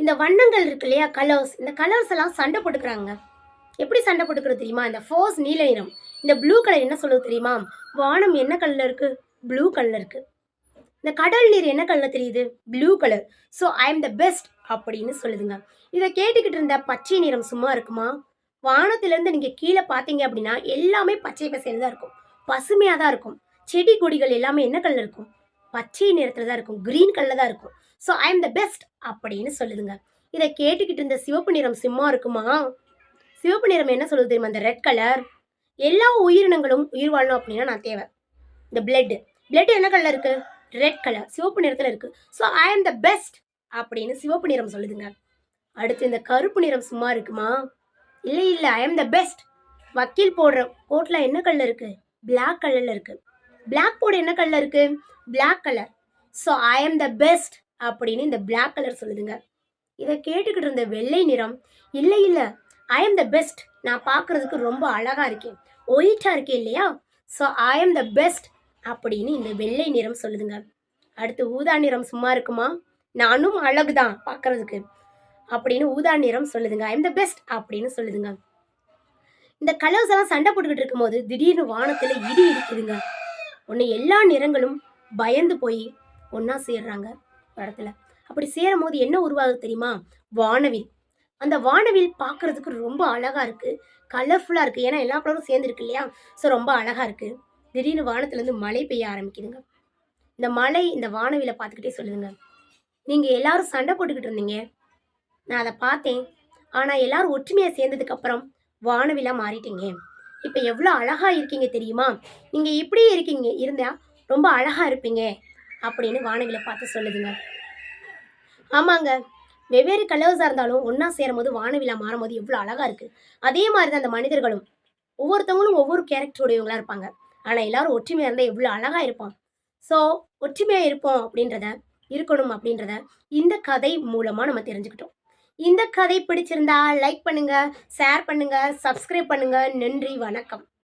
இந்த வண்ணங்கள் இருக்கு இல்லையா, கலர்ஸ், இந்த கலர்ஸ் எல்லாம் சண்டை போட்டுக்கிறாங்க. எப்படி சண்டை போட்டுக்கிறது தெரியுமா? இந்த ஃபோர்ஸ் நீல நிறம், இந்த ப்ளூ கலர் என்ன சொல்லுது தெரியுமா? வானம் என்ன கலர்ல இருக்கு? ப்ளூ கலர்ல இருக்கு. இந்த கடல் நீர் என்ன கலர்ல தெரியுது? Blue colour. So I am the best அப்படின்னு சொல்லுதுங்க. இதை கேட்டுக்கிட்டு இருந்த பச்சை நிறம் சும்மா இருக்குமா? வானத்திலிருந்து நீங்க கீழே பார்த்தீங்க அப்படின்னா எல்லாமே பச்சை பசேல் தான் இருக்கும், பசுமையாக தான் இருக்கும். செடி கொடிகள் எல்லாமே என்ன கலர் இருக்கும்? பச்சை நிறத்துல தான் இருக்கும், கிரீன் கலர்ல தான் இருக்கும். So I am the best அப்படின்னு சொல்லுதுங்க. இதை கேட்டுக்கிட்டு இருந்த சிவப்பு நிறம் சும்மா இருக்குமா? சிவப்பு நிறம் என்ன சொல்லுது தெரியுமா? அந்த ரெட் கலர். எல்லா உயிரினங்களும் உயிர் வாழணும் அப்படின்னா நான் தேவை. இந்த பிளட் என்ன கலர்ல இருக்கு? ரெட் கலர், சிவப்பு நிறத்துல இருக்கு. So I am the best அப்படின்னு சிவப்பு நிறம் சொல்லுதுங்க. அடுத்து இந்த கருப்பு நிறம் சும்மா இருக்குமா? இல்லை ஐ எம் த பெஸ்ட். வக்கீல் போடுற கோட்ல என்ன கலர் இருக்கு? பிளாக் கலர்ல இருக்கு. பிளாக் போர்டு என்ன கலர்ல இருக்கு? Black colour. So I am the best அப்படின்னு இந்த பிளாக் கலர் சொல்லுதுங்க. இதை கேட்டுக்கிட்டு இருந்த வெள்ளை நிறம், இல்லை ஐ எம் த பெஸ்ட், நான் பார்க்கறதுக்கு ரொம்ப அழகா இருக்கேன், ஒயிட்டா இருக்கேன் இல்லையா? So I am the best அப்படின்னு இந்த வெள்ளை நிறம் சொல்லுதுங்க. அடுத்து ஊதா நிறம் சும்மா இருக்குமா? நானும் அழகுதான் பார்க்கறதுக்கு அப்படின்னு ஊதா நிறம் சொல்லுதுங்க. ஐ எம் த பெஸ்ட் அப்படின்னு சொல்லுதுங்க. இந்த கலர்ஸ் எல்லாம் சண்டை போட்டுக்கிட்டு இருக்கும்போது திடீர்னு வானத்துல இடி இடிக்குதுங்க. ஒன்று எல்லா நிறங்களும் பயந்து போய் ஒன்றா சேர்றாங்க இடத்துல. அப்படி சேரும் போது என்ன உருவாகுது தெரியுமா? வானவில். அந்த வானவில் பார்க்கறதுக்கு ரொம்ப அழகா இருக்கு, கலர்ஃபுல்லாக இருக்கு. ஏன்னா எல்லா கலரும் சேர்ந்து இருக்கு இல்லையா? ஸோ ரொம்ப அழகா இருக்கு. திடீர்னு வானத்துலேருந்து மழை பெய்ய ஆரம்பிக்குதுங்க. இந்த மழை இந்த வானவிலை பார்த்துக்கிட்டே சொல்லுதுங்க, நீங்கள் எல்லாரும் சண்டை போட்டுக்கிட்டு இருந்தீங்க, நான் அதை பார்த்தேன். ஆனால் எல்லாரும் ஒற்றுமையாக சேர்ந்ததுக்கு அப்புறம் வானவிலா மாறிட்டீங்க. இப்போ எவ்வளோ அழகா இருக்கீங்க தெரியுமா? நீங்கள் இப்படியே இருக்கீங்க இருந்தா ரொம்ப அழகா இருப்பீங்க அப்படின்னு வானவிலை பார்த்து சொல்லுதுங்க. ஆமாங்க, வெவ்வேறு கலர்ஸாக இருந்தாலும் ஒன்றா சேரும் போது வானவிலா மாறும் போது எவ்வளோ அழகா இருக்கு. அதே மாதிரி தான் அந்த மனிதர்களும் ஒவ்வொருத்தவங்களும் ஒவ்வொரு கேரக்டருடையவங்களா இருப்பாங்க. ஆனால் எல்லாரும் ஒற்றுமையாக இருந்தால் எவ்வளோ அழகா இருப்பான். ஸோ ஒற்றுமையாக இருப்போம் அப்படின்றத, இருக்கணும் அப்படின்றத இந்த கதை மூலமாக நம்ம தெரிஞ்சுக்கிட்டோம். இந்த கதை பிடிச்சிருந்தா லைக் பண்ணுங்க, ஷேர் பண்ணுங்க, சப்ஸ்கிரைப் பண்ணுங்க. நன்றி, வணக்கம்.